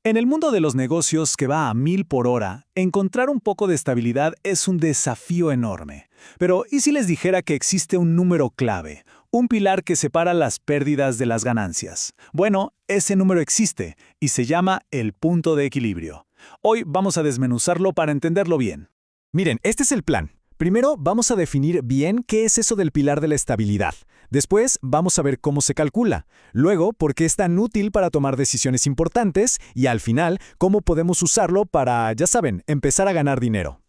En el mundo de los negocios que va a 1000 por hora, encontrar un poco de estabilidad es un desafío enorme. Pero, ¿y si les dijera que existe un número clave, un pilar que separa las pérdidas de las ganancias? Bueno, ese número existe y se llama el punto de equilibrio. Hoy vamos a desmenuzarlo para entenderlo bien. Miren, este es el plan. Primero, vamos a definir bien qué es eso del pilar de la estabilidad. Después, vamos a ver cómo se calcula. Luego, por qué es tan útil para tomar decisiones importantes. Y al final, cómo podemos usarlo para, ya saben, empezar a ganar dinero.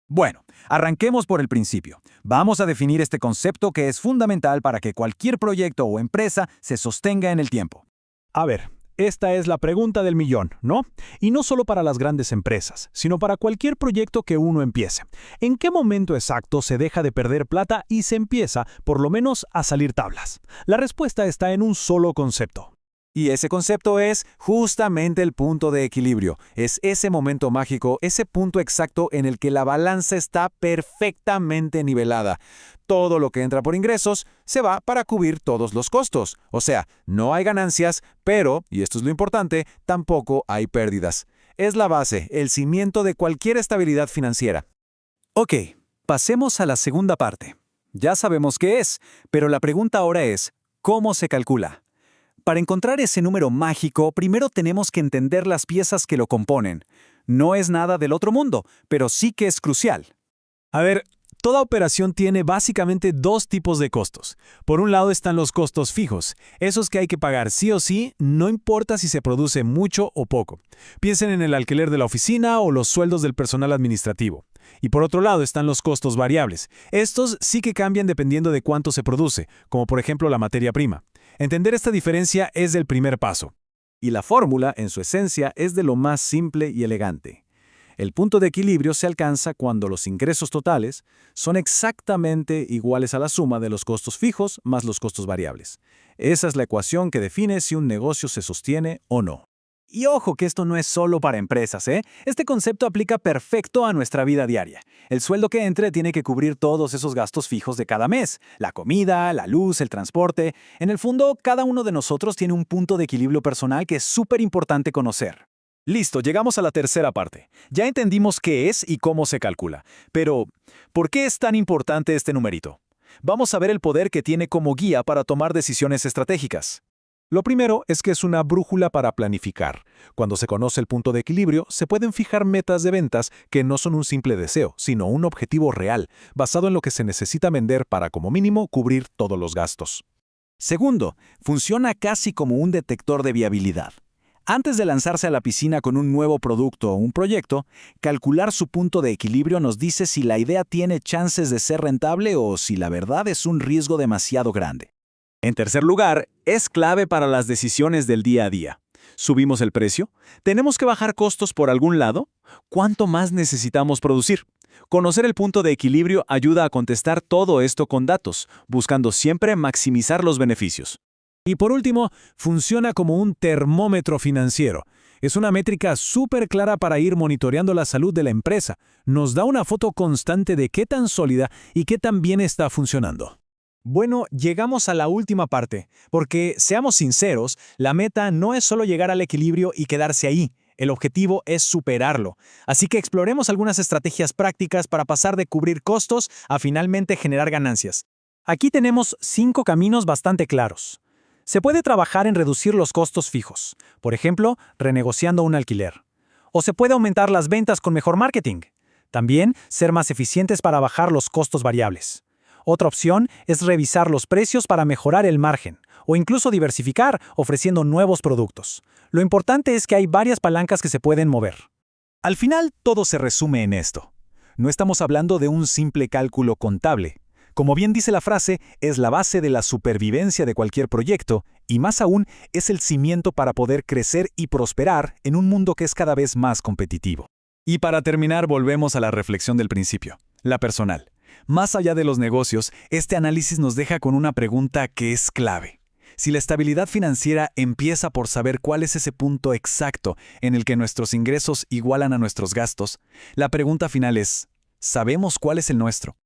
Bueno, arranquemos por el principio. Vamos a definir este concepto que es fundamental para que cualquier proyecto o empresa se sostenga en el tiempo. A ver, esta es la pregunta del millón, ¿no? Y no solo para las grandes empresas, sino para cualquier proyecto que uno empiece. ¿En qué momento exacto se deja de perder plata y se empieza, por lo menos, a salir tablas? La respuesta está en un solo concepto. Y ese concepto es justamente el punto de equilibrio. Es ese momento mágico, ese punto exacto en el que la balanza está perfectamente nivelada. Todo lo que entra por ingresos se va para cubrir todos los costos. O sea, no hay ganancias, pero, y esto es lo importante, tampoco hay pérdidas. Es la base, el cimiento de cualquier estabilidad financiera. Ok, pasemos a la segunda parte. Ya sabemos qué es, pero la pregunta ahora es, ¿cómo se calcula? Para encontrar ese número mágico, primero tenemos que entender las piezas que lo componen. No es nada del otro mundo, pero sí que es crucial. A ver, toda operación tiene básicamente dos tipos de costos. Por un lado están los costos fijos, esos que hay que pagar sí o sí, no importa si se produce mucho o poco. Piensen en el alquiler de la oficina o los sueldos del personal administrativo. Y por otro lado están los costos variables. Estos sí que cambian dependiendo de cuánto se produce, como por ejemplo la materia prima. Entender esta diferencia es el primer paso. Y la fórmula, en su esencia, es de lo más simple y elegante. El punto de equilibrio se alcanza cuando los ingresos totales son exactamente iguales a la suma de los costos fijos más los costos variables. Esa es la ecuación que define si un negocio se sostiene o no. Y ojo que esto no es solo para empresas, ¿eh? Este concepto aplica perfecto a nuestra vida diaria. El sueldo que entre tiene que cubrir todos esos gastos fijos de cada mes. La comida, la luz, el transporte. En el fondo, cada uno de nosotros tiene un punto de equilibrio personal que es súper importante conocer. Listo, llegamos a la tercera parte. Ya entendimos qué es y cómo se calcula. Pero, ¿por qué es tan importante este numerito? Vamos a ver el poder que tiene como guía para tomar decisiones estratégicas. Lo primero es que es una brújula para planificar. Cuando se conoce el punto de equilibrio, se pueden fijar metas de ventas que no son un simple deseo, sino un objetivo real, basado en lo que se necesita vender para, como mínimo, cubrir todos los gastos. Segundo, funciona casi como un detector de viabilidad. Antes de lanzarse a la piscina con un nuevo producto o un proyecto, calcular su punto de equilibrio nos dice si la idea tiene chances de ser rentable o si la verdad es un riesgo demasiado grande. En tercer lugar, es clave para las decisiones del día a día. ¿Subimos el precio? ¿Tenemos que bajar costos por algún lado? ¿Cuánto más necesitamos producir? Conocer el punto de equilibrio ayuda a contestar todo esto con datos, buscando siempre maximizar los beneficios. Y por último, funciona como un termómetro financiero. Es una métrica súper clara para ir monitoreando la salud de la empresa. Nos da una foto constante de qué tan sólida y qué tan bien está funcionando. Bueno, llegamos a la última parte, porque, seamos sinceros, la meta no es solo llegar al equilibrio y quedarse ahí. El objetivo es superarlo. Así que exploremos algunas estrategias prácticas para pasar de cubrir costos a finalmente generar ganancias. Aquí tenemos 5 caminos bastante claros. Se puede trabajar en reducir los costos fijos, por ejemplo, renegociando un alquiler. O se puede aumentar las ventas con mejor marketing. También ser más eficientes para bajar los costos variables. Otra opción es revisar los precios para mejorar el margen, o incluso diversificar ofreciendo nuevos productos. Lo importante es que hay varias palancas que se pueden mover. Al final, todo se resume en esto. No estamos hablando de un simple cálculo contable. Como bien dice la frase, es la base de la supervivencia de cualquier proyecto y más aún es el cimiento para poder crecer y prosperar en un mundo que es cada vez más competitivo. Y para terminar, volvemos a la reflexión del principio, la personal. Más allá de los negocios, este análisis nos deja con una pregunta que es clave. Si la estabilidad financiera empieza por saber cuál es ese punto exacto en el que nuestros ingresos igualan a nuestros gastos, la pregunta final es, ¿sabemos cuál es el nuestro?